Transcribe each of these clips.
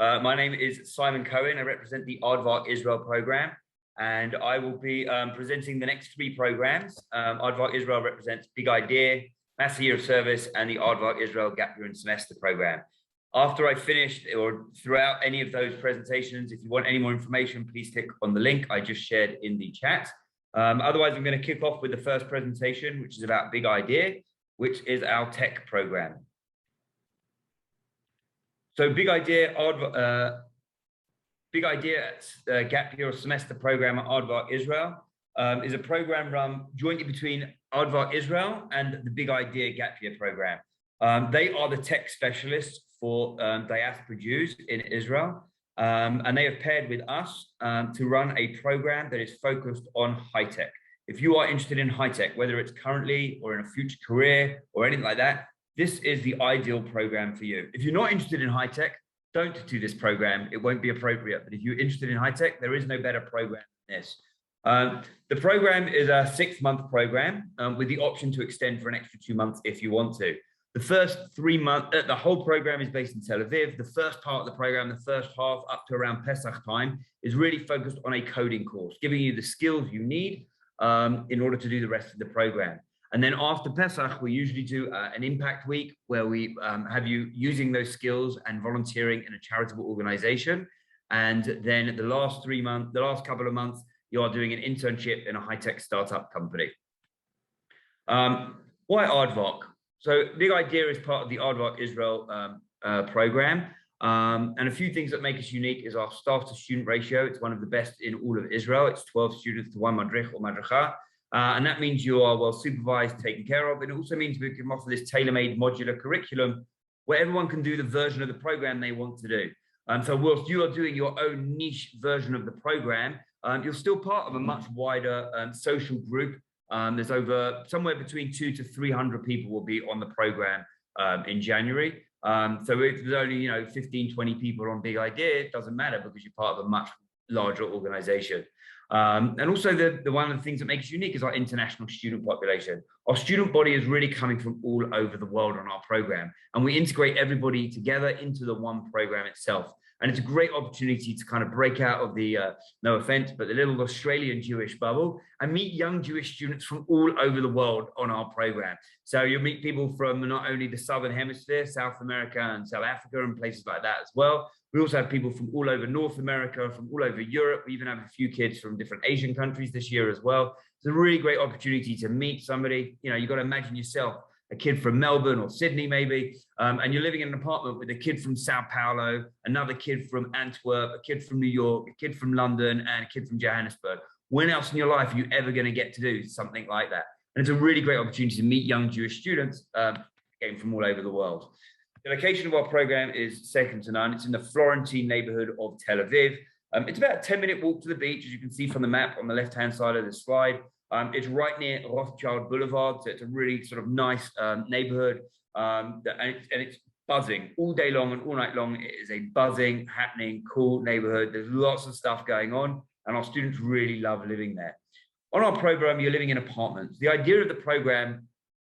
My name is Simon Cohen. I represent the Aardvark Israel program, and I will be presenting the next three programs. Aardvark Israel represents Big Idea, Master Year of Service, and the Aardvark Israel Gap Year and Semester program. After I finished, or throughout any of those presentations, if you want any more information, please click on the link I just shared in the chat. Otherwise, I'm going to kick off with the first presentation, which is about Big Idea, which is our tech program. So Big Idea Gap Year or Semester program at Aardvark Israel is a program run jointly between Aardvark Israel and the Big Idea Gap Year program. They are the tech specialists for diaspora Jews in Israel, and they have paired with us to run a program that is focused on high tech. If you are interested in high tech, whether it's currently or in a future career or anything like that, this is the ideal program for you. If you're not interested in high tech, don't do this program. It won't be appropriate. But if you're interested in high tech, there is no better program than this. The program is a 6-month program with the option to extend for an extra 2 months if you want to. The first 3 months, the whole program is based in Tel Aviv. The first part of the program, the first half up to around Pesach time, is really focused on a coding course, giving you the skills you need in order to do the rest of the program. And then after Pesach, we usually do an impact week where we have you using those skills and volunteering in a charitable organization. And then the last couple of months, you are doing an internship in a high-tech startup company. Why Aardvark? So Big Idea is part of the Aardvark Israel program. And a few things that make us unique is our staff to student ratio. It's one of the best in all of Israel. It's 12 students to 1 madrich or madricha. And that means you are well supervised, taken care of. It also means we can offer this tailor-made modular curriculum where everyone can do the version of the program they want to do. So whilst you are doing your own niche version of the program, you're still part of a much wider social group. There's somewhere between 200 to 300 people will be on the program in January. So if there's only 15, 20 people on Big Idea, it doesn't matter because you're part of a much larger organization. And also one of the things that makes us unique is our international student population. Our student body is really coming from all over the world on our program, and we integrate everybody together into the one program itself. And it's a great opportunity to kind of break out of the, no offense, but the little Australian Jewish bubble and meet young Jewish students from all over the world on our program. So you'll meet people from not only the Southern Hemisphere, South America and South Africa and places like that as well. We also have people from all over North America, from all over Europe. We even have a few kids from different Asian countries this year as well. It's a really great opportunity to meet somebody. You've got to imagine yourself, a kid from Melbourne or Sydney maybe, and you're living in an apartment with a kid from Sao Paulo, another kid from Antwerp, a kid from New York, a kid from London, and a kid from Johannesburg. When else in your life are you ever going to get to do something like that? And it's a really great opportunity to meet young Jewish students again from all over the world. The location of our program is second to none. It's in the Florentine neighborhood of Tel Aviv. It's about a 10-minute walk to the beach, as you can see from the map on the left-hand side of the slide. It's right near Rothschild Boulevard, so it's a really sort of nice neighborhood, and it's buzzing all day long and all night long. It is a buzzing, happening, cool neighborhood. There's lots of stuff going on, and our students really love living there. On our program, you're living in apartments. The idea of the program, and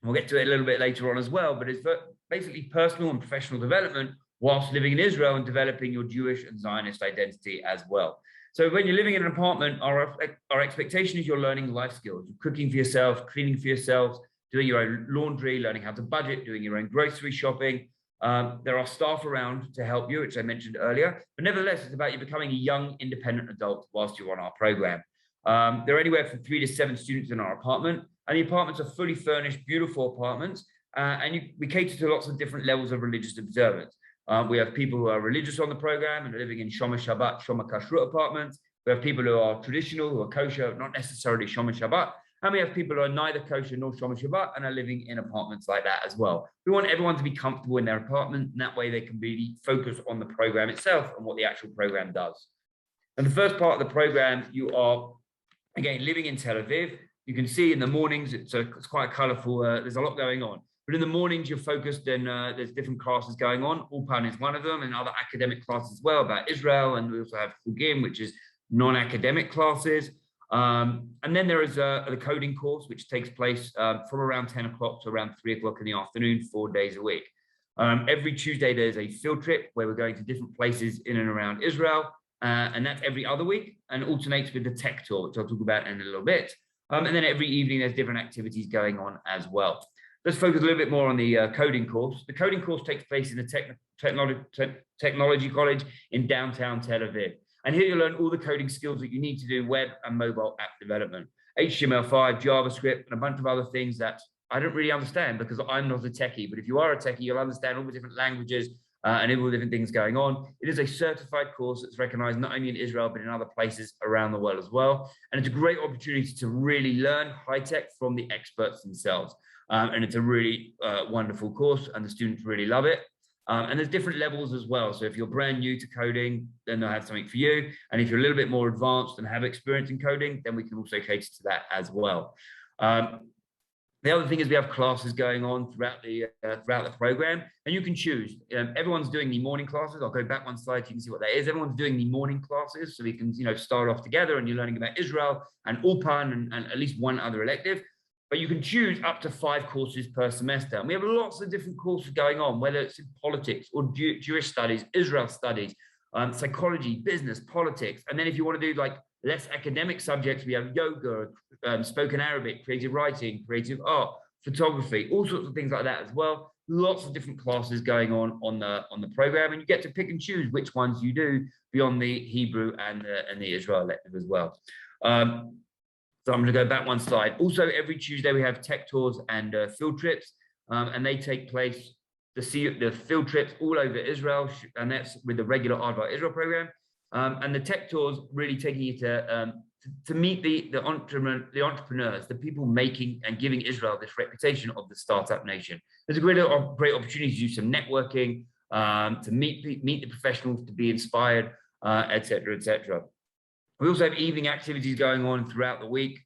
we'll get to it a little bit later on as well, but it's basically personal and professional development whilst living in Israel and developing your Jewish and Zionist identity as well. So when you're living in an apartment, our expectation is you're learning life skills. You're cooking for yourself, cleaning for yourself, doing your own laundry, learning how to budget, doing your own grocery shopping. There are staff around to help you, which I mentioned earlier. But nevertheless, it's about you becoming a young, independent adult whilst you're on our program. There are anywhere from 3 to 7 students in our apartment. And the apartments are fully furnished, beautiful apartments. We cater to lots of different levels of religious observance. We have people who are religious on the program and are living in Shomer Shabbat, Shomer Kashrut apartments. We have people who are traditional, who are kosher, not necessarily Shomer Shabbat. And we have people who are neither kosher nor Shomer Shabbat and are living in apartments like that as well. We want everyone to be comfortable in their apartment, and that way they can be focused on the program itself and what the actual program does. And the first part of the program, you are, again, living in Tel Aviv. You can see in the mornings, it's quite colorful. There's a lot going on. But in the mornings, you're focused and there's different classes going on. Ulpan is one of them, and other academic classes as well about Israel. And we also have Chugim, which is non-academic classes. And then there is the coding course, which takes place from around 10 o'clock to around 3 o'clock in the afternoon, 4 days a week. Every Tuesday, there's a field trip where we're going to different places in and around Israel. And that's every other week and alternates with the tech tour, which I'll talk about in a little bit. And then every evening, there's different activities going on as well. Let's focus a little bit more on the coding course. The coding course takes place in the Technology College in downtown Tel Aviv. And here you'll learn all the coding skills that you need to do web and mobile app development, HTML5, JavaScript, and a bunch of other things that I don't really understand because I'm not a techie. But if you are a techie, you'll understand all the different languages and all the different things going on. It is a certified course that's recognized not only in Israel, but in other places around the world as well. And it's a great opportunity to really learn high tech from the experts themselves. And it's a really wonderful course and the students really love it. And there's different levels as well. So if you're brand new to coding, then they'll have something for you. And if you're a little bit more advanced and have experience in coding, then we can also cater to that as well. The other thing is we have classes going on throughout the program, and you can choose. Everyone's doing the morning classes. I'll go back one slide so you can see what that is. Everyone's doing the morning classes, so we can start off together, and you're learning about Israel and Ulpan and at least one other elective. But you can choose up to 5 courses per semester, and we have lots of different courses going on, whether it's in politics or Jewish studies, Israel studies, psychology, business, politics, and then if you want to do like less academic subjects, we have yoga, spoken Arabic, creative writing, creative art, photography, all sorts of things like that as well. Lots of different classes going on the program, and you get to pick and choose which ones you do beyond the Hebrew and the Israel elective as well. So I'm going to go back one slide. Also, every Tuesday we have tech tours and field trips, and they take place. The field trips all over Israel, and that's with the regular Aardvark Israel program. And the tech tours really taking you to meet the entrepreneurs, the people making and giving Israel this reputation of the startup nation. There's a great opportunity to do some networking, to meet the professionals, to be inspired, etc., etc. We also have evening activities going on throughout the week.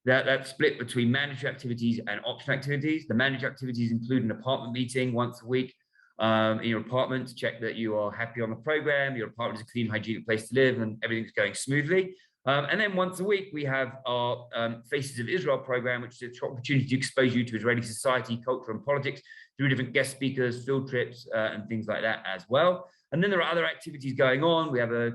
That's split between mandatory activities and optional activities. The mandatory activities include an apartment meeting once a week in your apartment to check that you are happy on the program, your apartment is a clean, hygienic place to live, and everything's going smoothly. And then once a week, we have our Faces of Israel program, which is an opportunity to expose you to Israeli society, culture, and politics through different guest speakers, field trips, and things like that as well. And then there are other activities going on. We have a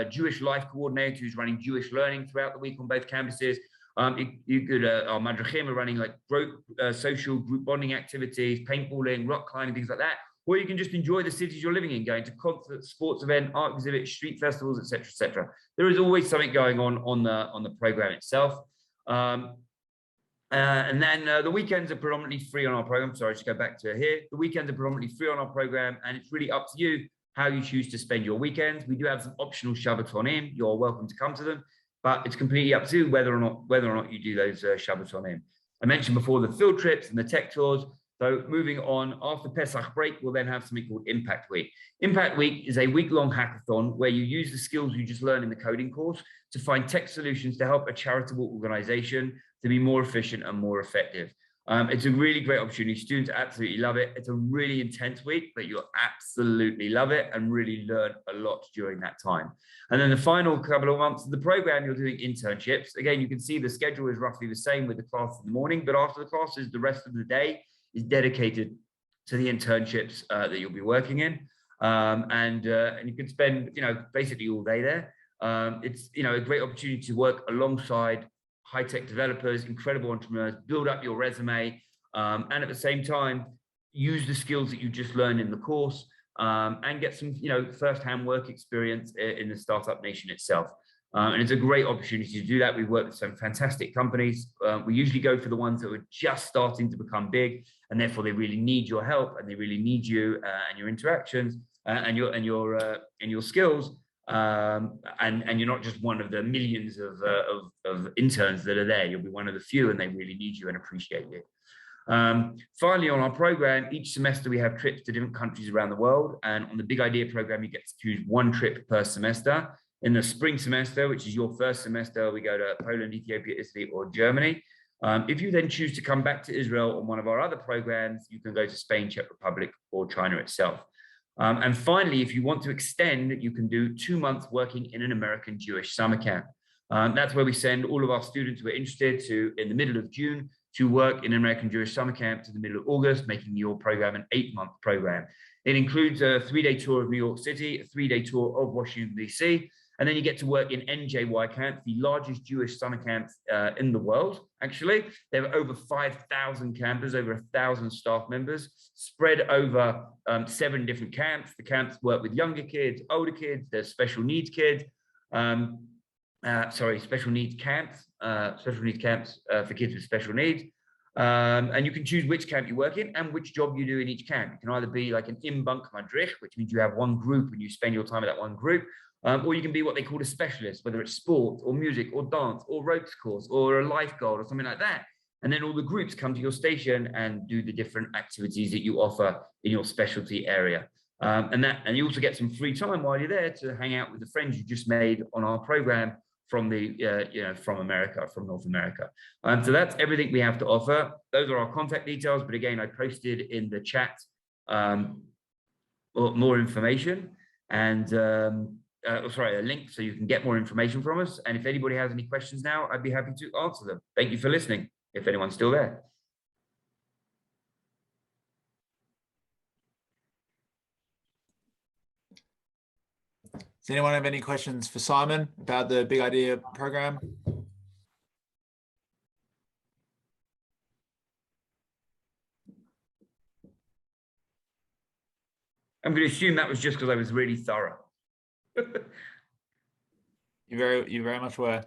Jewish life coordinator who's running Jewish learning throughout the week on both campuses. Our madrachim are running like social group bonding activities, paintballing, rock climbing, things like that. Or you can just enjoy the cities you're living in, going to concerts, sports events, art exhibits, street festivals, etc., etc. There is always something going on the program itself. And then the weekends are predominantly free on our program. Sorry, just go back to here. The weekends are predominantly free on our program, and it's really up to you how you choose to spend your weekends. We do have some optional Shabbatonim. You're welcome to come to them, but it's completely up to you whether or not you do those Shabbatonim. I mentioned before the field trips and the tech tours. So moving on, after Pesach break, we'll then have something called Impact Week. Impact Week is a week-long hackathon where you use the skills you just learned in the coding course to find tech solutions to help a charitable organization to be more efficient and more effective. It's a really great opportunity. Students absolutely love it. It's a really intense week, but you'll absolutely love it and really learn a lot during that time. And then the final couple of months of the program, you're doing internships. Again, you can see the schedule is roughly the same with the class in the morning, but after the classes, the rest of the day is dedicated to the internships that you'll be working in. And you can spend, basically all day there. It's, a great opportunity to work alongside high-tech developers, incredible entrepreneurs, build up your resume, and at the same time, use the skills that you just learned in the course and get some, first-hand work experience in the startup nation itself. And it's a great opportunity to do that. We've worked with some fantastic companies. We usually go for the ones that are just starting to become big, and therefore they really need your help and they really need you and your interactions and your skills. And you're not just one of the millions of interns that are there. You'll be one of the few, and they really need you and appreciate you. Finally, on our program, each semester we have trips to different countries around the world. And on the Big Idea program, you get to choose one trip per semester. In the spring semester, which is your first semester, we go to Poland, Ethiopia, Italy, or Germany. If you then choose to come back to Israel on one of our other programs, you can go to Spain, Czech Republic, or China itself. And finally, if you want to extend, you can do 2 months working in an American Jewish summer camp. That's where we send all of our students who are interested to, in the middle of June, to work in an American Jewish summer camp to the middle of August, making your program an 8-month program. It includes a 3-day tour of New York City, a 3-day tour of Washington, D.C., and then you get to work in NJY camp, the largest Jewish summer camp in the world, actually. There are over 5,000 campers, over 1,000 staff members, spread over 7 different camps. The camps work with younger kids, older kids, there's special needs kids, special needs camps for kids with special needs. And you can choose which camp you work in and which job you do in each camp. You can either be like an in-bunk madrich, which means you have one group and you spend your time at that one group, or you can be what they call a specialist, whether it's sport or music or dance or ropes course or a lifeguard or something like that. And then all the groups come to your station and do the different activities that you offer in your specialty area. And you also get some free time while you're there to hang out with the friends you just made on our program from from America, from North America. So that's everything we have to offer. Those are our contact details. But again, I posted in the chat more information and a link so you can get more information from us. And if anybody has any questions now, I'd be happy to answer them. Thank you for listening, if anyone's still there. Does anyone have any questions for Simon about the Big Idea program? I'm going to assume that was just because I was really thorough. You very much were.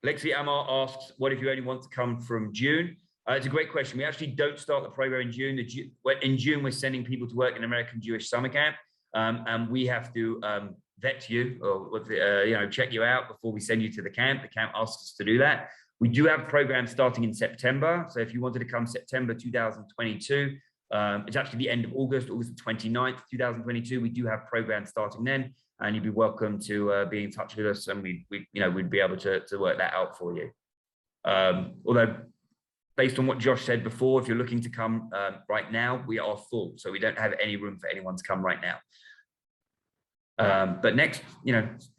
Lexi Amar asks, what if you only want to come from June? It's a great question. We actually don't start the program in June. In June, we're sending people to work in American Jewish summer camp, and we have to vet you or check you out before we send you to the camp. The camp asks us to do that. We do have programs starting in September. So if you wanted to come September 2022, it's actually the end of August the 29th, 2022. We do have programs starting then, and you'd be welcome to be in touch with us, and we'd be able to work that out for you. Although, based on what Josh said before, if you're looking to come right now, we are full, so we don't have any room for anyone to come right now. But next,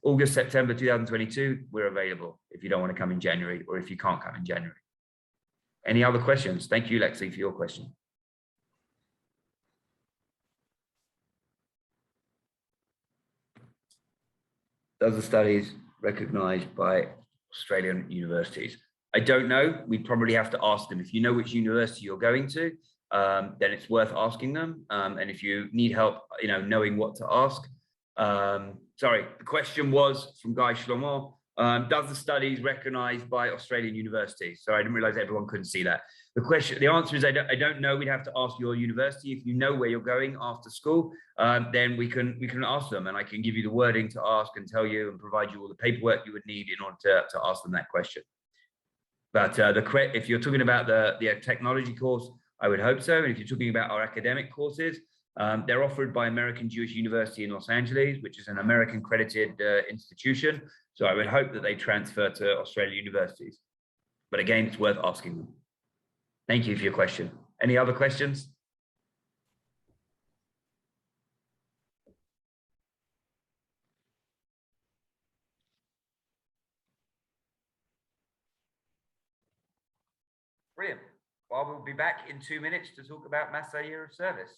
August, September 2022, we're available if you don't want to come in January or if you can't come in January. Any other questions? Thank you, Lexi, for your question. Does the studies recognized by Australian universities? I don't know. We'd probably have to ask them. If you know which university you're going to, then it's worth asking them. And if you need help, knowing what to ask. Sorry, the question was from Guy Shlomo. Does the studies recognized by Australian universities? So I didn't realize everyone couldn't see that. The answer is I don't know. We'd have to ask your university. If you know where you're going after school, then we can ask them, and I can give you the wording to ask and tell you and provide you all the paperwork you would need in order to ask them that question. But if you're talking about the technology course, I would hope so. And if you're talking about our academic courses, they're offered by American Jewish University in Los Angeles, which is an American accredited institution. So I would hope that they transfer to Australian universities. But again, it's worth asking them. Thank you for your question. Any other questions? Brilliant. Well, we'll be back in 2 minutes to talk about Massa Year of Service.